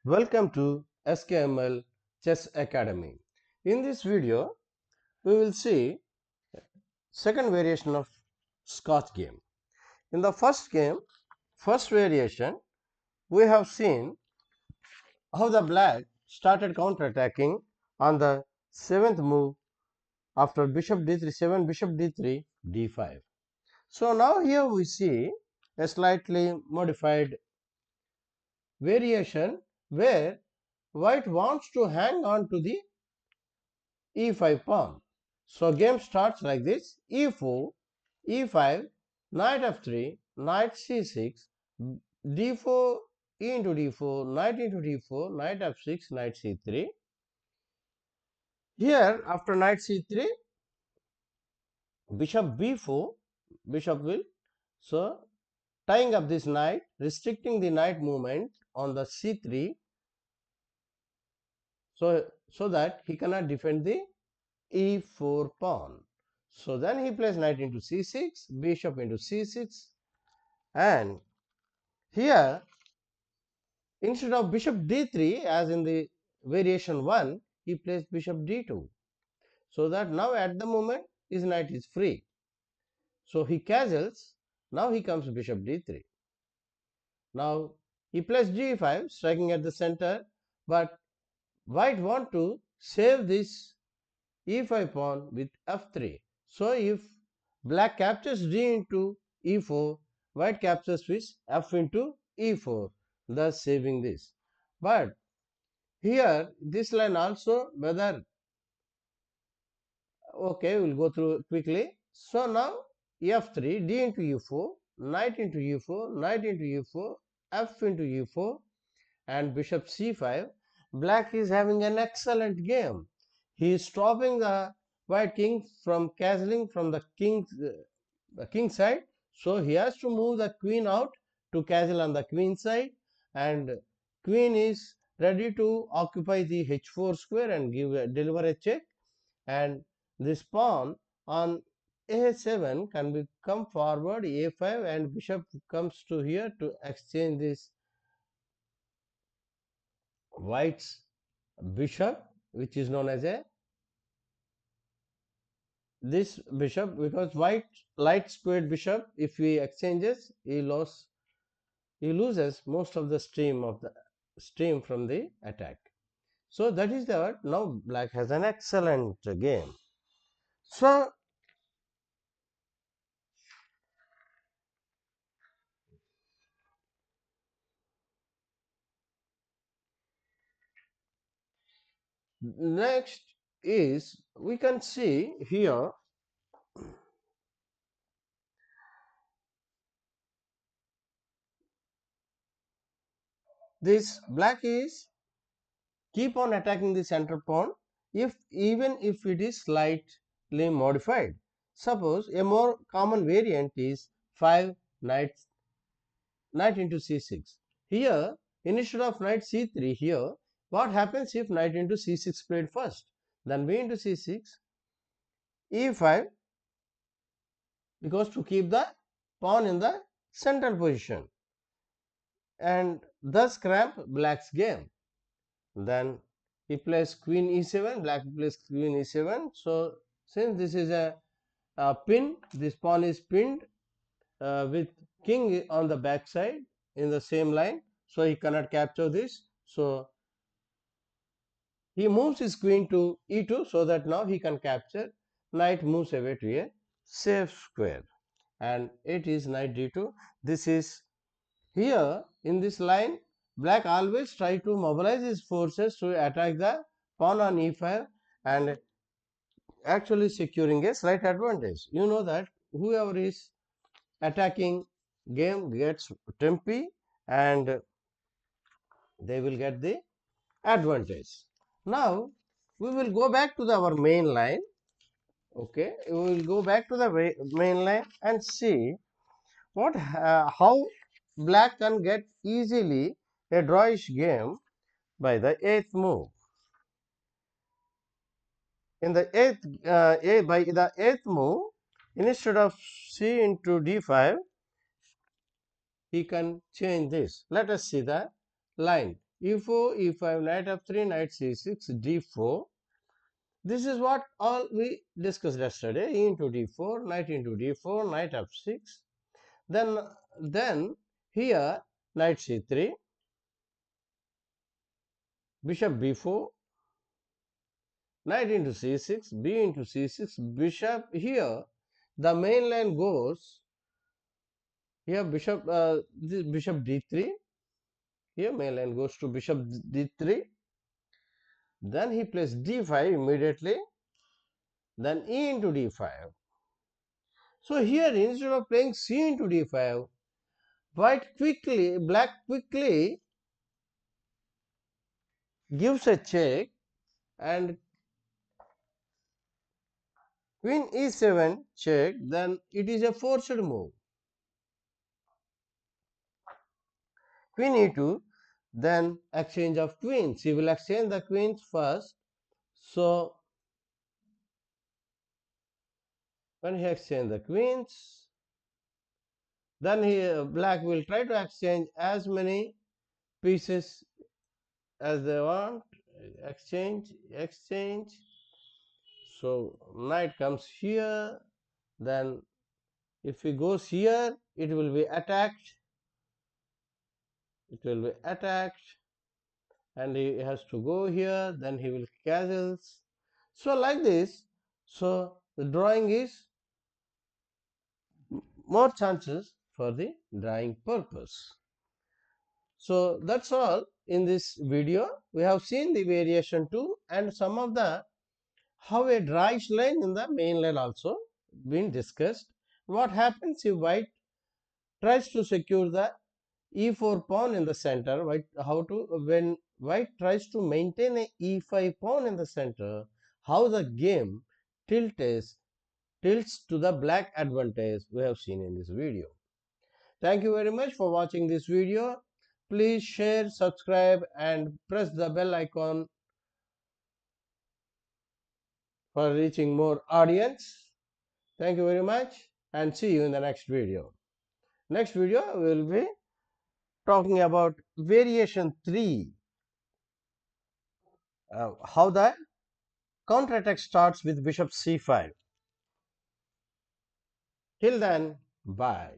Welcome to SKML Chess Academy. In this video, we will see second variation of Scotch game. In the first variation, we have seen how the black started counter-attacking on the 7th move after bishop d3, 7 bishop d3, d5. So now here we see a slightly modified variation where white wants to hang on to the e5 pawn. So game starts like this: e4, e5, knight f3, knight c6, d4, e into d4, knight into d4, knight f6, knight c3. Here after knight c3, bishop b4, bishop will, so tying up this knight, restricting the knight movement on the c3, so that he cannot defend the e4 pawn. So then he plays knight into c6, bishop into c6, and here instead of bishop d3 as in the variation 1, he plays bishop d2. So that now at the moment his knight is free. So he castles, now he comes bishop d3. Now he plays g5, striking at the center, but white want to save this e5 pawn with f3. So if black captures d into e4, white captures with f into e4, thus saving this. But here this line also, whether, okay, we'll go through quickly. So now f3, d into e4, knight into e4, knight into e4, f into e4, and bishop c5. Black is having an excellent game. He is stopping the white king from castling from the king side, so he has to move the queen out to castle on the queen side, and queen is ready to occupy the h4 square and deliver a check, and this pawn on a7 can be come forward a5, and bishop comes to here to exchange this white's bishop, which is known as a this bishop, because white light squared bishop, if he exchanges, he loses most of the stream from the attack. So that is the now black has an excellent game. So next is, we can see here this black is keep on attacking the center pawn, even if it is slightly modified. Suppose a more common variant is 5 knight into c6. Here instead of knight c3, here what happens if knight into c6 played first? Then b into c6, e5, because to keep the pawn in the central position, and thus cramp black's game. Then he plays queen e7, black plays queen e7. So since this is a pin, this pawn is pinned with king on the back side in the same line, so he cannot capture this. So he moves his queen to e2, so that now he can capture. Knight moves away to a safe square, and it is knight d2. This is here in this line, black always try to mobilize his forces to attack the pawn on e5 and actually securing a slight advantage. You know that whoever is attacking game gets tempi, and they will get the advantage. Now we will go back to our main line. Okay, we will go back to the main line and see how black can get easily a drawish game by the 8th move. In the by the 8th move, instead of c into d5, he can change this. Let us see the line. e4, e5, knight f3, knight c6, d4. This is what all we discussed yesterday. E into d4, knight into d4, knight f6. Then here knight c3, bishop b4, knight into c6, b into c6, bishop here. The main line goes here bishop this bishop d3. Here main line goes to bishop d3. Then he plays d5 immediately. Then e into d5. So here instead of playing c into d5, black quickly gives a check and queen e7 check, then it is a forced move. Queen e2, then exchange of queens. He will exchange the queens first. So when he exchange the queens, then black will try to exchange as many pieces as they want. Exchange. So knight comes here, then if he goes here, it will be attacked. And he has to go here, then he will castles. So like this, so the drawing is more chances for the drawing purpose. So that's all in this video. We have seen the variation 2 and some of the how a draw each line in the main line also been discussed. What happens if white tries to secure the e4 pawn in the center? When white tries to maintain a e5 pawn in the center, how the game tilts to the black advantage we have seen in this video. Thank you very much for watching this video. Please share, subscribe and press the bell icon for reaching more audience. Thank you very much and see you in the next video. Next video we will be talking about variation 3, how the counterattack starts with bishop c5. Till then, bye.